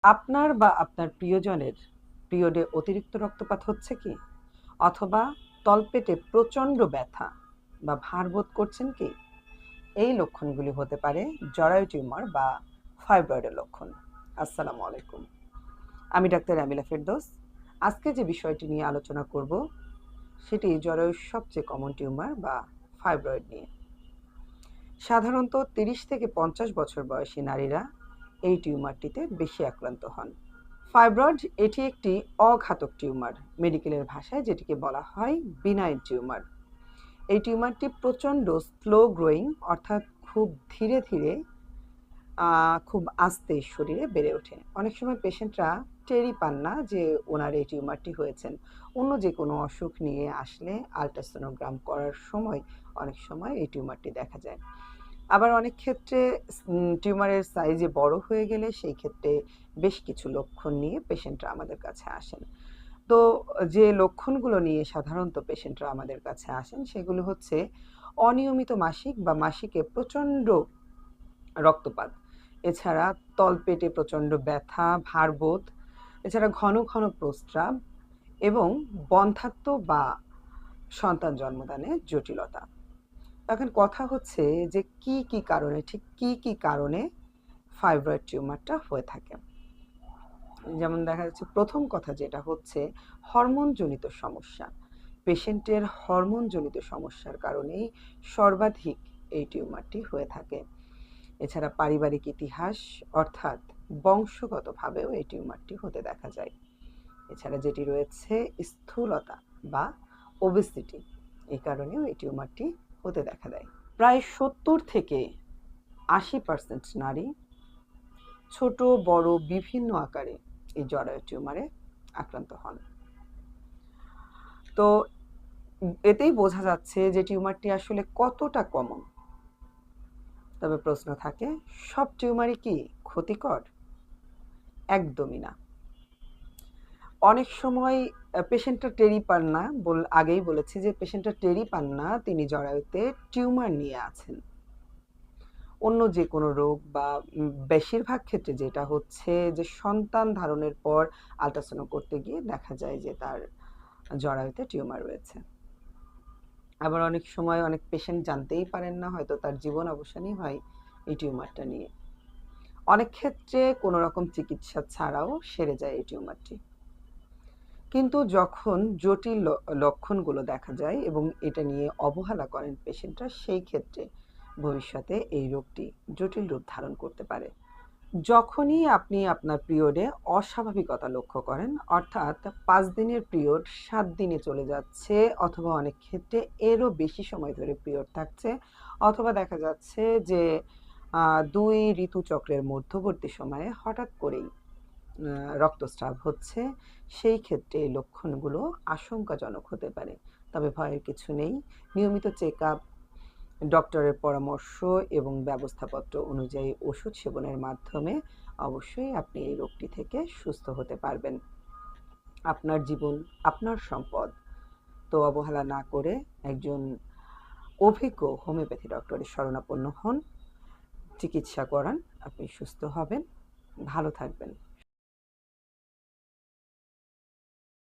আপনার বা আপনার প্রিয়জনের পিরিয়ডে অতিরিক্ত রক্তপাত হচ্ছে কি? অথবা তলপেটে প্রচণ্ড ব্যথা বা ভার বোধ করছেন কি? এই লক্ষণগুলি হতে পারে জরায়ু টিউমার বা ফাইব্রয়েডের লক্ষণ। আসসালামু আলাইকুম। আমি ডাক্তার আমিলা ফেরদৌস। আজকে যে বিষয়টি নিয়ে আলোচনা করব সেটি জরায়ুর সবচেয়ে কমন টিউমার বা ফাইব্রয়েড নিয়ে। সাধারণত ৩০ থেকে ৫০ বছর বয়সী নারীরা এই টিউমারটিতে বেশি আক্রান্ত হন। ফাইব্রয়েড এটি একটি অঘাতক টিউমার, মেডিকেলের ভাষায় যেটিকে বলা হয় বিনাইন টিউমার। এই টিউমারটি প্রচণ্ড স্লো গ্রোয়িং, অর্থাৎ খুব ধীরে ধীরে খুব আস্তে শরীরে বেড়ে ওঠে। অনেক সময় পেশেন্টরা টেরই পান না যে ওনার এই টিউমারটি হয়েছেন। অন্য যে কোনো অসুখ নিয়ে আসলে আল্ট্রাসোনোগ্রাম করার সময় অনেক সময় এই টিউমারটি দেখা যায়। আবার অনেক ক্ষেত্রে টিউমারের সাইজে বড় হয়ে গেলে সেই ক্ষেত্রে বেশ কিছু লক্ষণ নিয়ে পেশেন্টরা আমাদের কাছে আসেন। তো যে লক্ষণগুলো নিয়ে সাধারণত পেশেন্টরা আমাদের কাছে আসেন সেগুলো হচ্ছে অনিয়মিত মাসিক বা মাসিকে প্রচণ্ড রক্তপাত, এছাড়া তলপেটে প্রচণ্ড ব্যথা, ভারবোধ, এছাড়া ঘন ঘন প্রস্রাব এবং বন্ধ্যাত্ব বা সন্তান জন্মদানে জটিলতা। এখন কথা হচ্ছে যে কি কারণে, ঠিক কি কারণে ফাইব্রয়েড টিউমারটা হয়ে থাকে। যেমন দেখা যাচ্ছে প্রথম কথা যেটা হচ্ছে হরমোনজনিত সমস্যা। পেশেন্টের হরমোনজনিত সমস্যার কারণেই সর্বাধিক এই টিউমারটি হয়ে থাকে। এছাড়া পারিবারিক ইতিহাস, অর্থাৎ বংশগতভাবেও এই টিউমারটি হতে দেখা যায়। এছাড়া যেটি রয়েছে স্থূলতা বা ওবেসিটি, এই কারণেও এই টিউমারটি হতে দেখা দেয়। প্রায় ৭০ থেকে ৮০% নারী ছোট বড় বিভিন্ন আকারে এই জরায়ু টিউমারে আক্রান্ত হন। তো এতেই বোঝা যাচ্ছে যে টিউমারটি আসলে কতটা কমন। তবে প্রশ্ন থাকে, সব টিউমারই কি ক্ষতিকর? একদমই না। অনেক সময় পেশেন্টটা টেরই পান না, আগেই বলেছি যে পেশেন্টটা টেরই পান না তিনি জরায়ুতে টিউমার নিয়ে আছেন। অন্য যে কোনো রোগ বা বেশিরভাগ ক্ষেত্রে যেটা হচ্ছে যে সন্তান ধারণের পর আল্ট্রাসাউন্ড করতে গিয়ে দেখা যায় যে তার জরায়ুতে টিউমার রয়েছে। আবার অনেক সময় অনেক পেশেন্ট জানতেই পারেন না, হয়তো তার জীবন অবসানই হয় এই টিউমারটা নিয়ে। অনেক ক্ষেত্রে কোনো রকম চিকিৎসা ছাড়াও সেরে যায় এই টিউমারটি। কিন্তু যখন জটিল লক্ষণগুলো দেখা যায় এবং এটা নিয়ে অবহেলা করেন পেশেন্টরা, সেই ক্ষেত্রে ভবিষ্যতে এই রোগটি জটিল রূপ ধারণ করতে পারে। যখনই আপনি আপনার পিরিয়ডে অস্বাভাবিকতা লক্ষ্য করেন, অর্থাৎ ৫ দিনের পিরিয়ড ৭ দিনে চলে যাচ্ছে, অথবা অনেক ক্ষেত্রে এরও বেশি সময় ধরে পিরিয়ড থাকছে, অথবা দেখা যাচ্ছে যে ২ ঋতুচক্রের মধ্যবর্তী সময়ে হঠাৎ করেই রক্তস্রাব হচ্ছে, সেই ক্ষেত্রে এই লক্ষণগুলো আশঙ্কাজনক হতে পারে। তবে ভয়ের কিছু নেই। নিয়মিত চেকআপ, ডক্টরের পরামর্শ এবং ব্যবস্থাপত্র অনুযায়ী ওষুধ সেবনের মাধ্যমে অবশ্যই আপনি এই রোগটি থেকে সুস্থ হতে পারবেন। আপনার জীবন আপনার সম্পদ। তো অবহেলা না করে একজন অভিজ্ঞ হোমিওপ্যাথি ডক্টরের শরণাপন্ন হন, চিকিৎসা করান, আপনি সুস্থ হবেন, ভালো থাকবেন।